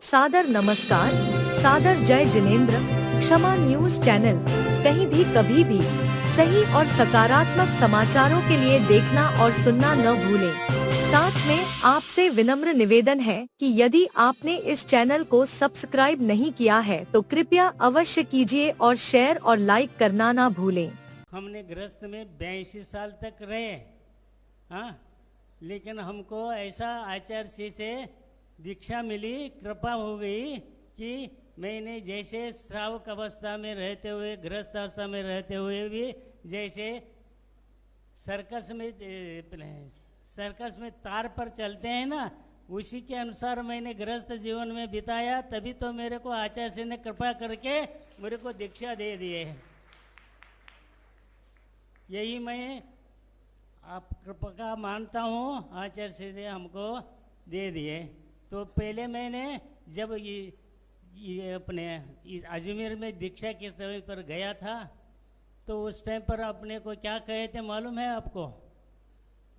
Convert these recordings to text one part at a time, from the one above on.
सादर नमस्कार, सादर जय जिनेंद्र। क्षमा न्यूज चैनल कहीं भी कभी भी सही और सकारात्मक समाचारों के लिए देखना और सुनना न भूलें। साथ में आपसे विनम्र निवेदन है कि यदि आपने इस चैनल को सब्सक्राइब नहीं किया है तो कृपया अवश्य कीजिए और शेयर और लाइक करना ना भूलें। हमने गृहस्थ में 82 साल तक रहे, हाँ, लेकिन हमको ऐसा आचार्य श्री से दीक्षा मिली, कृपा हो गई कि मैंने जैसे श्रावक अवस्था में रहते हुए, गृहस्थ अवस्था में रहते हुए भी जैसे सर्कस में तार पर चलते हैं ना, उसी के अनुसार मैंने गृहस्थ जीवन में बिताया। तभी तो मेरे को आचार्य श्री ने कृपा करके मेरे को दीक्षा दे दिए। यही मैं आप कृपा का मानता हूँ, आचार्य श्री ने हमको दे दिए। तो पहले मैंने जब ये अपने अजमेर में दीक्षा के समय पर गया था तो उस टाइम पर अपने को क्या कहे थे मालूम है आपको?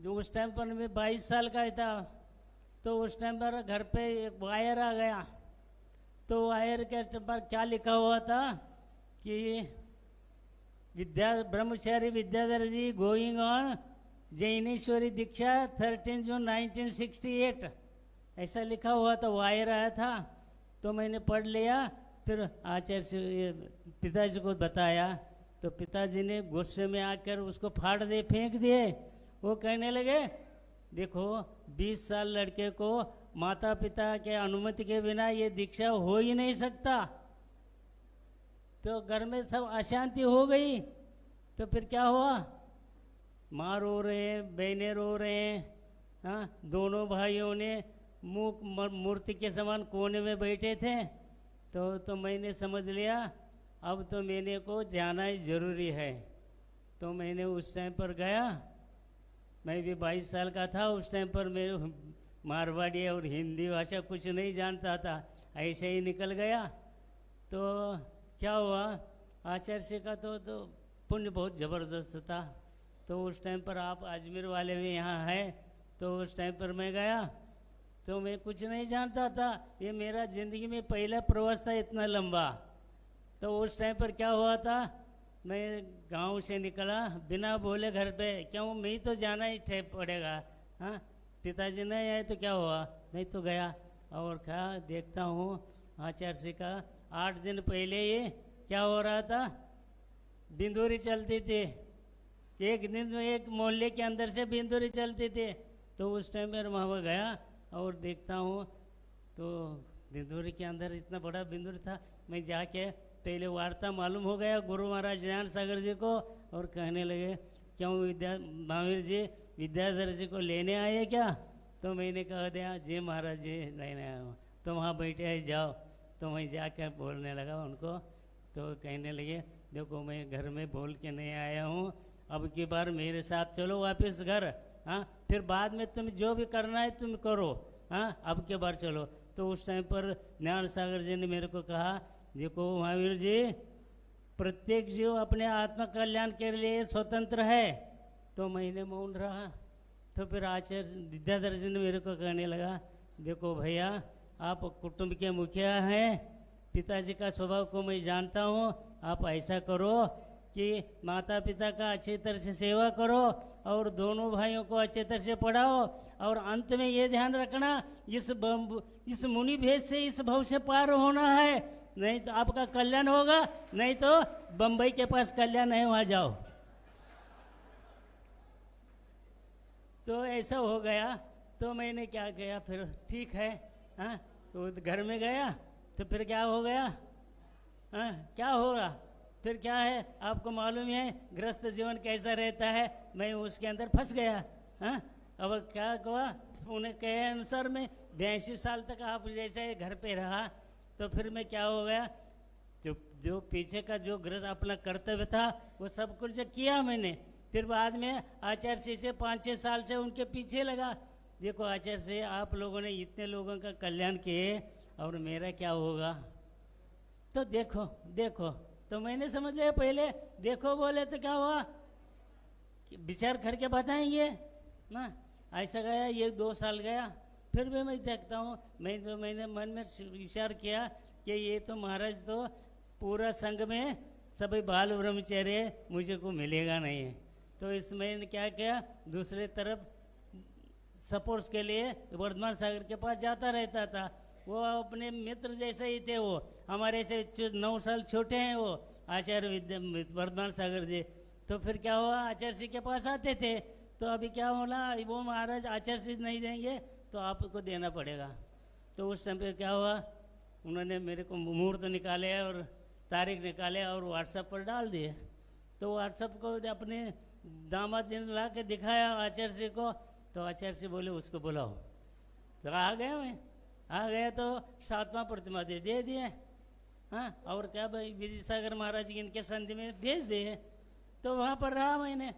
जो उस टाइम पर मैं 22 साल का था, तो उस टाइम पर घर पे एक वायर आ गया। तो वायर के पर क्या लिखा हुआ था कि ब्रह्मचारी विद्याधर जी गोइंग ऑन जैनेश्वरी दीक्षा 13 जून 1968, ऐसा लिखा हुआ था। वायर आया था तो मैंने पढ़ लिया। फिर आचार्य पिताजी को बताया तो पिताजी ने गुस्से में आकर उसको फाड़ दे, फेंक दिए। वो कहने लगे, देखो 20 साल लड़के को माता पिता के अनुमति के बिना ये दीक्षा हो ही नहीं सकता। तो घर में सब अशांति हो गई। तो फिर क्या हुआ? माँ रो रहे हैं, बहनें रो रहे हैं, हाँ, दोनों भाइयों ने मुंह मूर्ति के समान कोने में बैठे थे। तो मैंने समझ लिया अब तो मैंने को जाना ही जरूरी है। तो मैंने उस टाइम पर गया। मैं भी 22 साल का था उस टाइम पर। मैं मारवाड़ी और हिंदी भाषा कुछ नहीं जानता था, ऐसे ही निकल गया। तो क्या हुआ, आचार्य श्री का तो पुण्य बहुत ज़बरदस्त था। तो उस टाइम पर आप अजमेर वाले भी यहाँ हैं, तो उस टाइम पर मैं गया तो मैं कुछ नहीं जानता था। ये मेरा ज़िंदगी में पहला प्रवास था इतना लंबा। तो उस टाइम पर क्या हुआ था, मैं गांव से निकला बिना बोले घर पे, क्यों मैं तो जाना ही पड़ेगा, हाँ, पिताजी नहीं आए तो क्या हुआ, नहीं तो गया। और क्या देखता हूँ आचार्य श्री का 8 दिन पहले ये क्या हो रहा था, बिंदुरी चलती थी। एक दिन एक मोहल्ले के अंदर से बिंदुरी चलती थी। तो उस टाइम पर वहाँ गया और देखता हूँ तो बिंदुरी के अंदर इतना बड़ा बिंदुरी था। मैं जाके पहले वार्ता मालूम हो गया गुरु महाराज ज्ञान सागर जी को, और कहने लगे, क्यों महावीर जी विद्याधर जी को लेने आए क्या? तो मैंने कह दिया, जी महाराज जी लेने आया हूँ। तो वहाँ बैठे हैं, जाओ। तो मैं जाकर बोलने लगा उनको। तो कहने लगे, देखो मैं घर में बोल के नहीं आया हूँ, अब की बार मेरे साथ चलो वापस घर, हाँ, फिर बाद में तुम जो भी करना है तुम करो, हाँ, अब के बार चलो। तो उस टाइम पर ज्ञान सागर जी ने मेरे को कहा, देखो महावीर जी, प्रत्येक जीव अपने आत्म कल्याण के लिए स्वतंत्र है। तो मैंने मौन रहा। तो फिर आचार्य विद्याधर जी ने मेरे को कहने लगा, देखो भैया, आप कुटुंब के मुखिया हैं, पिताजी का स्वभाव को मैं जानता हूँ। आप ऐसा करो कि माता पिता का अच्छी तरह से सेवा करो और दोनों भाइयों को अच्छे तरह से पढ़ाओ। और अंत में ये ध्यान रखना, इस मुनि भेद से इस भव से पार होना है, नहीं तो आपका कल्याण होगा, नहीं तो बंबई के पास कल्याण है, वहाँ जाओ। तो ऐसा हो गया। तो मैंने क्या किया, फिर ठीक है, हाँ, तो घर में गया। तो फिर क्या हो गया, हाँ, क्या होगा फिर क्या है, आपको मालूम है गृहस्थ जीवन कैसा रहता है। मैं उसके अंदर फंस गया, हाँ। अब क्या हुआ, उन्हें कहे अनुसार मैं 82 साल तक आप जैसे घर पे रहा। तो फिर मैं क्या हो गया, जो पीछे का जो गृहस्थ अपना कर्तव्य था वो सब कुछ जो किया मैंने। फिर बाद में आचार्य श्री से 5-6 साल से उनके पीछे लगा। देखो आचार्य श्री, आप लोगों ने इतने लोगों का कल्याण किए और मेरा क्या होगा। तो देखो तो मैंने समझ लिया, पहले देखो बोले तो क्या हुआ, विचार करके बताएंगे ना। ऐसा गया, ये 2 साल गया। फिर भी मैं देखता हूँ, मैंने मन में विचार किया कि ये तो महाराज तो पूरा संघ में सभी बाल ब्रह्मचर्य मुझे को मिलेगा नहीं है। तो इसमें क्या किया, दूसरे तरफ सपोर्ट्स के लिए वर्धमान सागर के पास जाता रहता था। वो अपने मित्र जैसे ही थे, वो हमारे से 9 साल छोटे हैं वो आचार्य वर्धमान सागर जी। तो फिर क्या हुआ, आचार्य जी के पास आते थे। तो अभी क्या होना, वो महाराज आचार्य जी नहीं देंगे तो आपको देना पड़ेगा। तो उस टाइम पे क्या हुआ, उन्होंने मेरे को मुहूर्त निकाले और तारीख निकाले और व्हाट्सएप पर डाल दिए। तो व्हाट्सएप को अपने दामाद जी ने ला के दिखाया आचार्य जी को। तो आचार्य जी बोले उसको बुलाओ। तो आ गया मैं, आ गया तो 7वां प्रतिमा दे दिए। हाँ, और क्या भाई, विजयसागर महाराज जी इनके संधि में भेज दिए। तो वहाँ पर रहा मैंने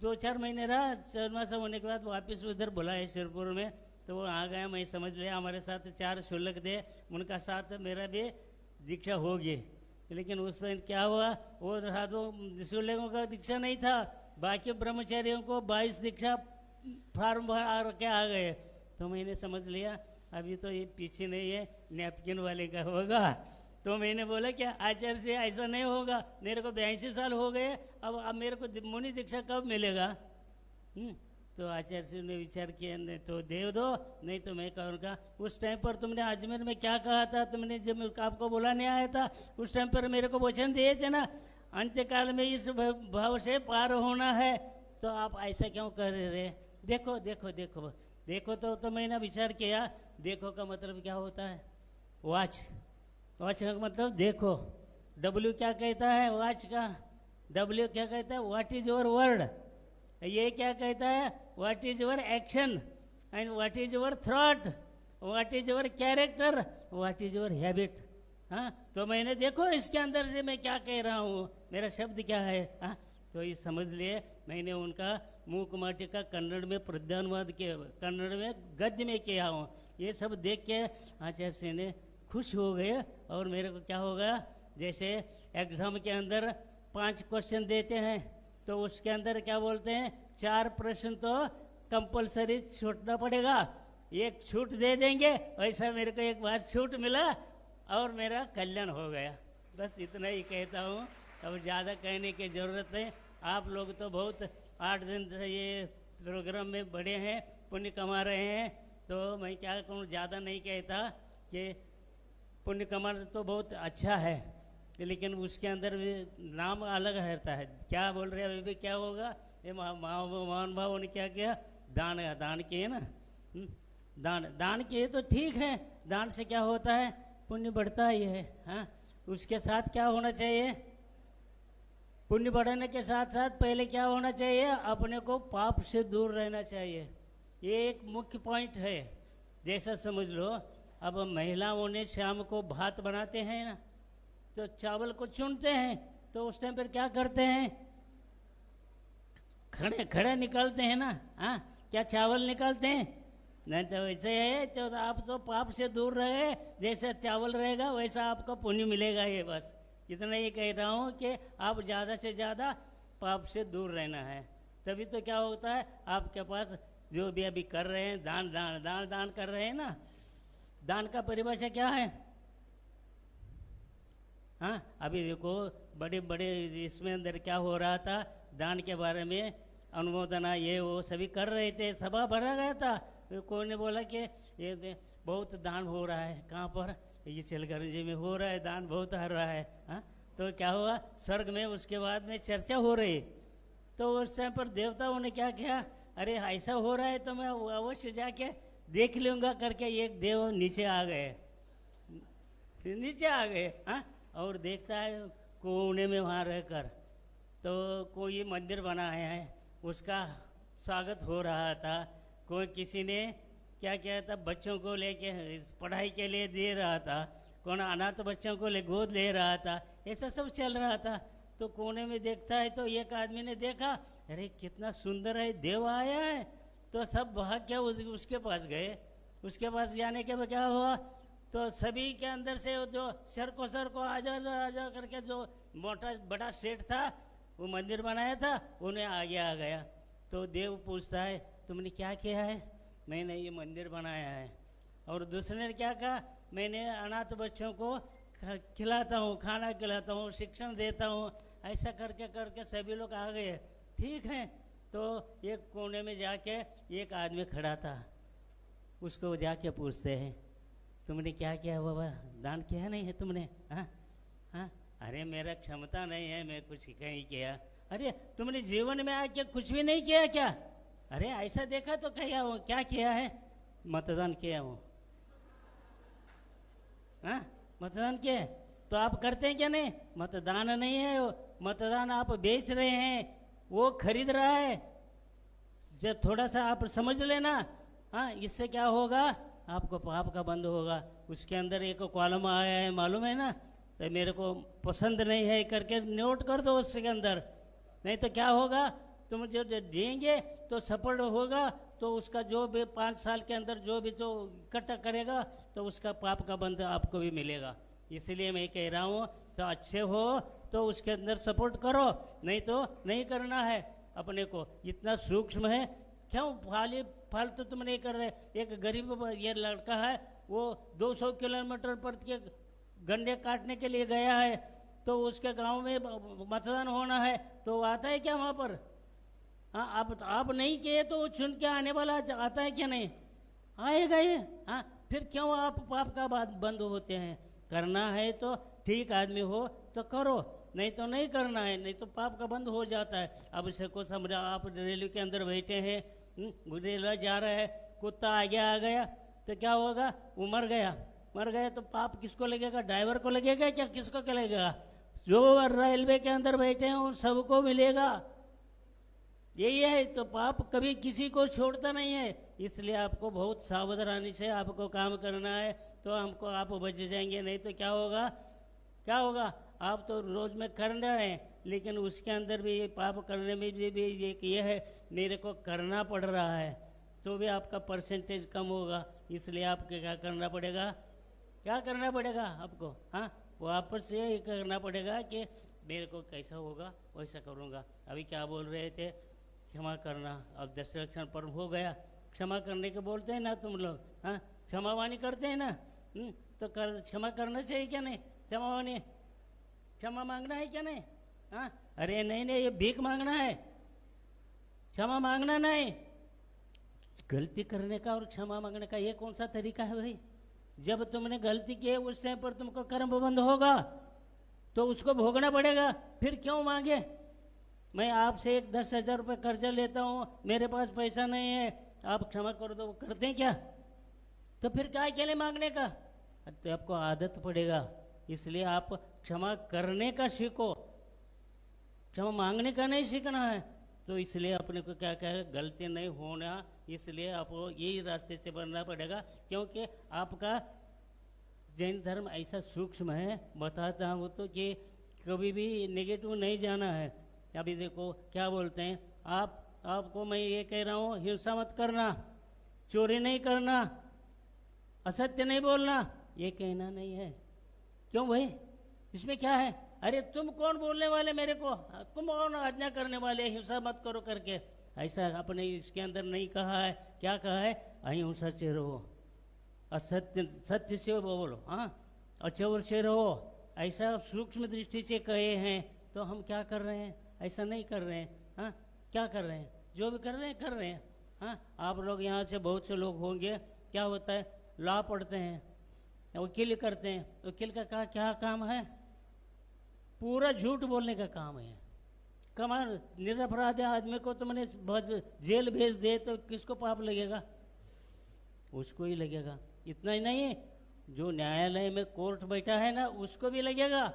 2-4 महीने रहा। 4 होने के बाद वापस उधर बुलाए शिरपुर में। तो वो आ गया, मैं समझ लिया हमारे साथ 4 शुल्क थे, उनका साथ मेरा भी दीक्षा होगी। लेकिन उस पर क्या हुआ, वो साधु शुल्कों का दीक्षा नहीं था, बाकी ब्रह्मचारियों को 22 दीक्षा फार्म भर के आ गए। तो मैंने समझ लिया अभी तो ये पीछे नहीं है, नैपकिन वाले का होगा। तो मैंने बोला क्या आचार्य से ऐसा नहीं होगा, मेरे को 82 साल हो गए, अब मेरे को मुनि दीक्षा कब मिलेगा। तो आचार्य जी ने विचार किया, नहीं तो दे दो, नहीं तो मैं कहूँगा। उस टाइम पर तुमने अजमेर में क्या कहा था, तुमने जब आपको बुलाने आया था उस टाइम पर मेरे को वचन दिए थे ना, अंत्यकाल में इस भाव से पार होना है। तो आप ऐसा क्यों कर रहे, देखो देखो देखो देखो। तो मैंने विचार किया, देखो का मतलब क्या होता है, वॉच। वॉच का मतलब देखो। W क्या कहता है वॉच का, W क्या कहता है, व्हाट इज योर वर्ड। ये क्या कहता है, what is your action and what is your thought, what is your character, what is your habit. हाँ, तो मैंने देखो इसके अंदर से मैं क्या कह रहा हूँ, मेरा शब्द क्या है। हाँ, तो ये समझ लिए। मैंने उनका मूक माटी का कन्नड़ में प्रधानवाद किया, कन्नड़ में गद्य में किया हूँ। ये सब देख के आचार्य जी ने खुश हो गए। और मेरे को क्या होगा, जैसे एग्जाम के अंदर 5 क्वेश्चन देते हैं तो उसके अंदर क्या बोलते हैं, 4 प्रश्न तो कंपलसरी छूटना पड़ेगा, 1 छूट दे देंगे। वैसा मेरे को एक बार छूट मिला और मेरा कल्याण हो गया। बस इतना ही कहता हूँ, अब ज़्यादा कहने की ज़रूरत नहीं। आप लोग तो बहुत 8 दिन से ये प्रोग्राम में बड़े हैं, पुण्य कमा रहे हैं। तो मैं क्या कहूँ, ज़्यादा नहीं कहता कि पुण्य कमाना तो बहुत अच्छा है, लेकिन उसके अंदर भी नाम अलग रहता है। क्या बोल रहे हैं अभी भी, क्या होगा, ये महान भावों ने क्या किया, दान किए ना। दान किए तो ठीक है, दान से क्या होता है, पुण्य बढ़ता ही है। हाँ, उसके साथ क्या होना चाहिए, पुण्य बढ़ाने के साथ साथ पहले क्या होना चाहिए, अपने को पाप से दूर रहना चाहिए। ये एक मुख्य पॉइंट है। जैसा समझ लो, अब महिलाओं ने शाम को भात बनाते हैं ना, तो चावल को चुनते हैं, तो उस टाइम पर क्या करते हैं, खड़े खड़े निकालते हैं ना। हाँ, क्या चावल निकालते हैं, नहीं तो वैसे है। तो आप तो पाप से दूर रहे, जैसा चावल रहेगा वैसा आपको पुण्य मिलेगा। ये बस इतना ही कह रहा हूँ कि आप ज़्यादा से ज़्यादा पाप से दूर रहना है। तभी तो क्या होता है, आपके पास जो भी अभी कर रहे हैं, दान दान दान दान कर रहे हैं ना। दान का परिभाषा क्या है, हाँ, अभी देखो बड़े बड़े इसमें अंदर क्या हो रहा था, दान के बारे में अनुमोदना ये वो सभी कर रहे थे, सभा भरा गया था। कोई ने बोला कि ये बहुत दान हो रहा है, कहाँ पर, ये चिलगंज जी में हो रहा है, दान बहुत हो रहा है। हाँ, तो क्या हुआ, स्वर्ग में उसके बाद में चर्चा हो रही। तो उस टाइम पर देवताओं ने क्या किया, अरे ऐसा हो रहा है तो मैं अवश्य जाके देख लूँगा करके एक देव नीचे आ गए, नीचे आ गए। हाँ, और देखता है कोने में वहाँ रहकर तो कोई मंदिर बनाया है, उसका स्वागत हो रहा था। कोई किसी ने क्या किया था, बच्चों को लेके पढ़ाई के लिए दे रहा था, कौन अनाथ बच्चों को ले गोद ले रहा था, ऐसा सब चल रहा था। तो कोने में देखता है तो एक आदमी ने देखा, अरे कितना सुंदर है, देव आया है। तो सब भाग के उसके पास गए। उसके पास जाने के बाद क्या हुआ, तो सभी के अंदर से जो सर को आजा करके जो मोटा बड़ा सेठ था, वो मंदिर बनाया था, उन्हें आगे आ गया। तो देव पूछता है, तुमने क्या किया है, मैंने ये मंदिर बनाया है। और दूसरे ने क्या कहा, मैंने अनाथ बच्चों को खिलाता हूँ, खाना खिलाता हूँ, शिक्षण देता हूँ। ऐसा करके करके सभी लोग आ गए। ठीक है, तो एक कोने में जाके एक आदमी खड़ा था, उसको जाके पूछते हैं, तुमने क्या किया बाबा, दान किया नहीं है तुमने? हाँ हाँ, अरे मेरा क्षमता नहीं है, मैं कुछ नहीं किया। अरे तुमने जीवन में आके कुछ भी नहीं किया क्या? अरे ऐसा देखा तो क्या किया है? मतदान किया हूँ। हाँ, मतदान किया है। तो आप करते हैं क्या? नहीं, मतदान नहीं है वो, मतदान आप बेच रहे हैं, वो खरीद रहा है। जब थोड़ा सा आप समझ लेना, हाँ, इससे क्या होगा, आपको पाप का बंद होगा। उसके अंदर एक कॉलम आया है, मालूम है ना, तो मेरे को पसंद नहीं है करके नोट कर दो उसके अंदर। नहीं तो क्या होगा, तुम जो देंगे तो सफल होगा, तो उसका जो भी 5 साल के अंदर जो भी जो इकट्ठा करेगा तो उसका पाप का बंध आपको भी मिलेगा। इसलिए मैं कह रहा हूँ, तो अच्छे हो तो उसके अंदर सपोर्ट करो, नहीं तो नहीं करना है। अपने को इतना सूक्ष्म है, क्यों फालतू तुम नहीं कर रहे? एक गरीब ये लड़का है, वो 200 किलोमीटर पर के गन्ने काटने के लिए गया है, तो उसके गांव में मतदान होना है, तो आता है क्या वहां पर? हाँ, आप नहीं किए तो वो चुन के आने वाला आता है क्या? नहीं आएगा ये। हाँ, फिर क्यों आप पाप का बंद होते हैं? करना है तो ठीक आदमी हो तो करो, नहीं तो नहीं करना है, नहीं तो पाप का बंद हो जाता है। अब इसे को समझा, आप रेलवे के अंदर बैठे हैं, रेलवे जा रहा है, कुत्ता आगे आ गया तो क्या होगा? वो मर गया तो पाप किसको लगेगा? ड्राइवर को लगेगा क्या? किसको क्या लगेगा? जो रेलवे के अंदर बैठे हैं उन सबको मिलेगा। यही है, तो पाप कभी किसी को छोड़ता नहीं है। इसलिए आपको बहुत सावधानी से आपको काम करना है, तो हमको आप बच जाएंगे। नहीं तो क्या होगा, आप तो रोज में कर रहे हैं, लेकिन उसके अंदर भी ये पाप करने में भी एक ये है, मेरे को करना पड़ रहा है, तो भी आपका परसेंटेज कम होगा। इसलिए आपको क्या करना पड़ेगा आपको? हाँ, वापस ये करना पड़ेगा कि मेरे को कैसा होगा वैसा करूँगा। अभी क्या बोल रहे थे, क्षमा करना। अब 10 लक्षण पर्व हो गया, क्षमा करने के बोलते हैं ना तुम लोग? हाँ, क्षमावाणी करते हैं ना? तो क्षमा करना चाहिए क्या? नहीं, क्षमा मांगना है क्या? नहीं। हाँ, अरे नहीं, ये भीख मांगना है, क्षमा मांगना नहीं। गलती करने का और क्षमा मांगने का ये कौन सा तरीका है भाई? जब तुमने गलती की है उस टाइम पर तुमको कर्म बंद होगा, तो उसको भोगना पड़ेगा। फिर क्यों मांगे? मैं आपसे 10,000 रुपये कर्जा लेता हूँ, मेरे पास पैसा नहीं है, आप क्षमा कर दो, करते हैं क्या? तो फिर क्या के लिए मांगने का? तो आपको आदत पड़ेगा। इसलिए आप क्षमा करने का सीखो, क्षमा मांगने का नहीं सीखना है। तो इसलिए अपने को क्या है, गलती नहीं होना, इसलिए आपको यही रास्ते से बढ़ना पड़ेगा। क्योंकि आपका जैन धर्म ऐसा सूक्ष्म है, बताता हूँ तो, कि कभी भी नेगेटिव नहीं जाना है। अभी देखो क्या बोलते हैं, आपको मैं ये कह रहा हूँ, हिंसा मत करना, चोरी नहीं करना, असत्य नहीं बोलना, ये कहना नहीं है। क्यों भाई, इसमें क्या है? अरे तुम कौन बोलने वाले मेरे को? तुम कौन आज्ञा करने वाले हिंसा मत करो करके? ऐसा अपने इसके अंदर नहीं कहा है। क्या कहा है? अहिंसा से रहो, सत्य से बोलो, हाँ, अचौर से रहो। ऐसा सूक्ष्म दृष्टि से कहे हैं, तो हम क्या कर रहे हैं? ऐसा नहीं कर रहे हैं। हाँ, क्या कर रहे हैं? जो भी कर रहे हैं। हाँ, आप लोग यहाँ से बहुत से लोग होंगे, क्या होता है, लॉ पढ़ते हैं, वकील करते हैं। वकील का क्या काम है? पूरा झूठ बोलने का काम है। कमाल, निरपराध आदमी को तुमने जेल भेज दे तो किसको पाप लगेगा? उसको ही लगेगा। इतना ही नहीं, जो न्यायालय में कोर्ट बैठा है ना, उसको भी लगेगा।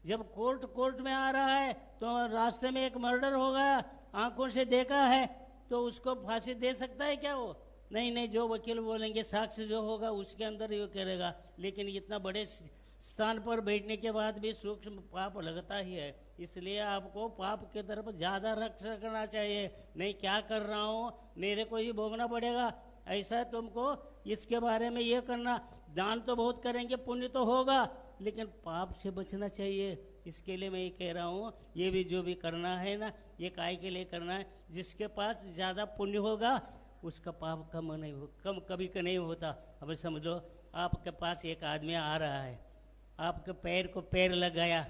जब कोर्ट में आ रहा है तो रास्ते में एक मर्डर हो गया, आंखों से देखा है, तो उसको फांसी दे सकता है क्या वो? नहीं, जो वकील बोलेंगे, साक्ष्य जो होगा उसके अंदर ये करेगा। लेकिन इतना बड़े स्थान पर बैठने के बाद भी सूक्ष्म पाप लगता ही है। इसलिए आपको पाप की तरफ ज़्यादा रक्षा करना चाहिए। नहीं, क्या कर रहा हूँ, मेरे को ही भोगना पड़ेगा, ऐसा तुमको इसके बारे में ये करना। दान तो बहुत करेंगे, पुण्य तो होगा, लेकिन पाप से बचना चाहिए। इसके लिए मैं ये कह रहा हूँ, ये भी जो भी करना है ना, ये काय के लिए करना है? जिसके पास ज़्यादा पुण्य होगा उसका पाप कम नहीं हो, कम कभी का नहीं होता। अब समझ लो आपके पास एक आदमी आ रहा है, आपके पैर को पैर लगाया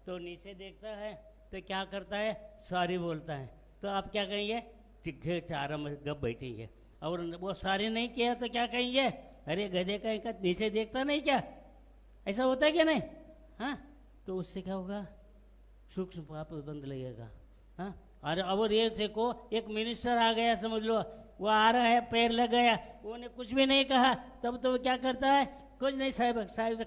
तो नीचे देखता है तो क्या करता है, सॉरी बोलता है, तो आप क्या कहेंगे, ठीक है आराम में गप बैठेंगे। और वो सॉरी नहीं किया तो क्या कहेंगे, अरे गधे का इनका नीचे देखता नहीं क्या, ऐसा होता है क्या नहीं? हाँ, तो उससे क्या होगा, सूक्ष्म पाप बंद लगेगा। हाँ, और अब ये देखो एक मिनिस्टर आ गया, समझ लो वो आ रहा है, पैर लग गया, उन्होंने कुछ भी नहीं कहा, तब तो वो क्या करता है, कुछ नहीं साहब साहब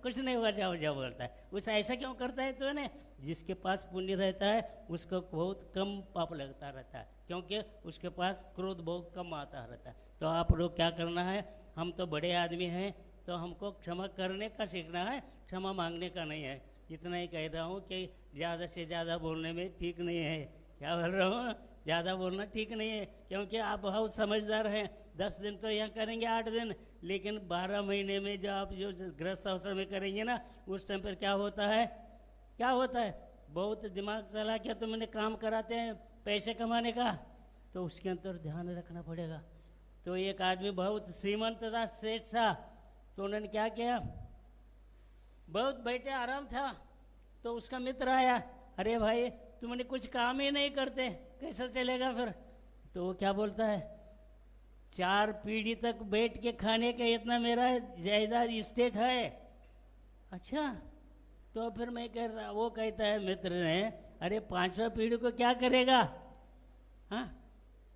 कुछ नहीं हुआ, जाओ जाओ बोलता है। उसे ऐसा क्यों करता है, तो ना जिसके पास पुण्य रहता है उसको बहुत कम पाप लगता रहता है, क्योंकि उसके पास क्रोध बहुत कम आता रहता है। तो आप लोग क्या करना है, हम तो बड़े आदमी हैं तो हमको क्षमा करने का सीखना है, क्षमा मांगने का नहीं है। इतना ही कह रहा हूँ कि ज़्यादा से ज़्यादा बोलने में ठीक नहीं है। क्या बोल रहा हूँ, ज़्यादा बोलना ठीक नहीं है, क्योंकि आप बहुत समझदार हैं। 10 दिन तो यहाँ करेंगे, 8 दिन, लेकिन 12 महीने में जो आप जो गृहस्थ अवसर में करेंगे ना, उस टाइम पर क्या होता है, क्या होता है, बहुत दिमाग चला के तुमने काम कराते हैं पैसे कमाने का, तो उसके अंदर ध्यान रखना पड़ेगा। तो एक आदमी बहुत श्रीमंत था, सेठ था, तो उन्होंने क्या किया, बहुत बैठे आराम था, तो उसका मित्र आया, अरे भाई तुमने कुछ काम ही नहीं करते, कैसा चलेगा फिर? तो वो क्या बोलता है, 4 पीढ़ी तक बैठ के खाने का इतना मेरा जायदाद स्टेट है। अच्छा, तो फिर मैं कह रहा, वो कहता है मित्र ने, अरे 5वां पीढ़ी को क्या करेगा? हाँ,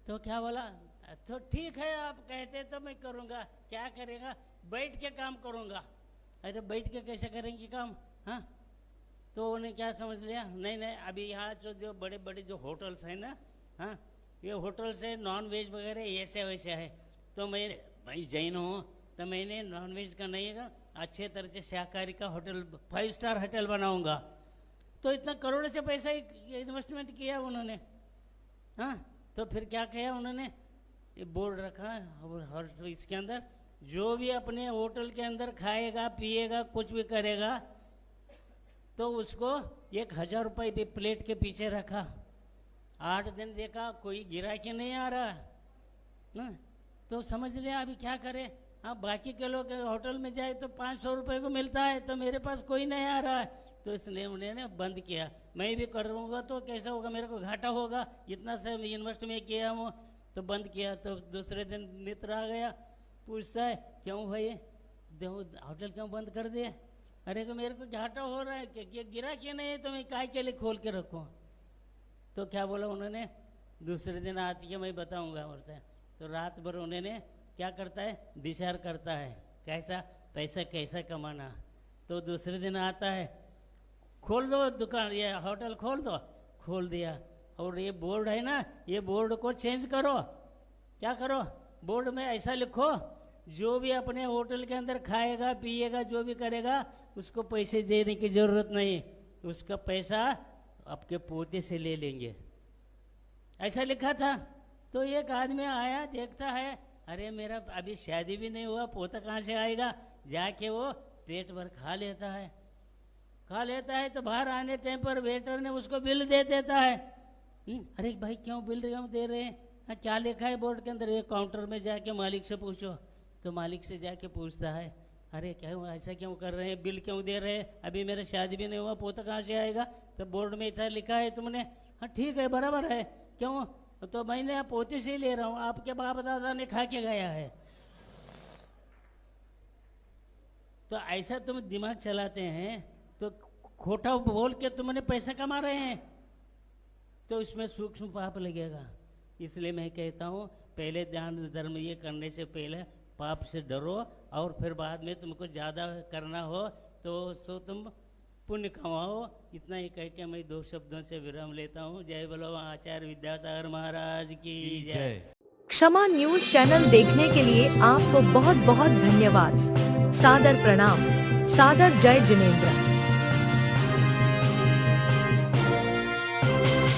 तो क्या बोला, तो ठीक है आप कहते तो मैं करूँगा, क्या करेगा, बैठ के काम करूँगा। अरे बैठ के कैसे करेंगे काम? हाँ, तो उन्हें क्या समझ लिया, नहीं नहीं अभी यहाँ जो बड़े बड़े जो होटल्स हैं ना, हाँ ये होटल्स है नॉन वेज वगैरह ऐसे वैसे है, तो मैं जैन हूँ तो मैंने नॉन वेज का नहीं है, अच्छे तरह से शाकाहारी का होटल 5 स्टार होटल बनाऊंगा। तो इतना करोड़ों से पैसा इन्वेस्टमेंट किया उन्होंने। हाँ, तो फिर क्या किया उन्होंने, ये बोर्ड रखा और इसके अंदर जो भी अपने होटल के अंदर खाएगा पिएगा कुछ भी करेगा तो उसको 1000 रुपये भी प्लेट के पीछे रखा। 8 दिन देखा कोई गिराकी नहीं आ रहा ना, तो समझ लिया अभी क्या करें। हाँ, बाकी के लोग होटल में जाए तो 500 रुपये को मिलता है, तो मेरे पास कोई नहीं आ रहा है, तो इसलिए उन्होंने बंद किया। मैं भी करूँगा तो कैसा होगा, मेरे को घाटा होगा, इतना से इन्वेस्ट में किया हूँ, तो बंद किया। तो दूसरे दिन मित्र आ गया, पूछता है क्यों भाई होटल क्यों बंद कर दिया? अरे तो मेरे को घाटा हो रहा है, कि गिरा क्यों नहीं है, तो मैं काय के लिए खोल के रखूँ? तो क्या बोला उन्होंने, दूसरे दिन आती है मैं बताऊंगा बोलता है। तो रात भर उन्होंने क्या करता है, विचार करता है कैसा पैसा कैसा कमाना। तो दूसरे दिन आता है, खोल दो दुकान, ये होटल खोल दो, खोल दिया। और ये बोर्ड है ना, ये बोर्ड को चेंज करो, क्या करो, बोर्ड में ऐसा लिखो, जो भी अपने होटल के अंदर खाएगा पिएगा जो भी करेगा उसको पैसे देने की जरूरत नहीं, उसका पैसा आपके पोते से ले लेंगे, ऐसा लिखा था। तो एक आदमी आया, देखता है, अरे मेरा अभी शादी भी नहीं हुआ, पोता कहाँ से आएगा? जाके वो पेट भर खा लेता है, खा लेता है। तो बाहर आने टाइम पर वेटर ने उसको बिल दे देता है। अरे भाई क्यों बिल क्यों दे रहे हैं? हाँ, क्या लिखा है बोर्ड के अंदर? ये काउंटर में जाके मालिक से पूछो। तो मालिक से जाके पूछता है, अरे क्यों ऐसा क्यों कर रहे हैं, बिल क्यों दे रहे हैं? अभी मेरा शादी भी नहीं हुआ, पोता कहाँ से आएगा? तो बोर्ड में ऐसा लिखा है तुमने। हाँ ठीक है, बराबर है, क्यों? तो मैंने पोते से ही ले रहा हूँ, आपके बाप दादा ने खा के गया है। तो ऐसा तुम दिमाग चलाते हैं तो खोटा बोल के तुमने पैसा कमा रहे हैं, तो इसमें सूक्ष्म पाप लगेगा। इसलिए मैं कहता हूँ पहले ध्यान धर्म ये करने से पहले पाप से डरो, और फिर बाद में तुमको ज़्यादा करना हो तो सो तुम पुण्य कमाओ। इतना ही कह के मैं 2 शब्दों से विराम लेता हूँ। जय बोलो आचार्य विद्यासागर महाराज की जय। क्षमा न्यूज चैनल देखने के लिए आपको बहुत बहुत धन्यवाद। सादर प्रणाम, सादर जय जिनेंद्र।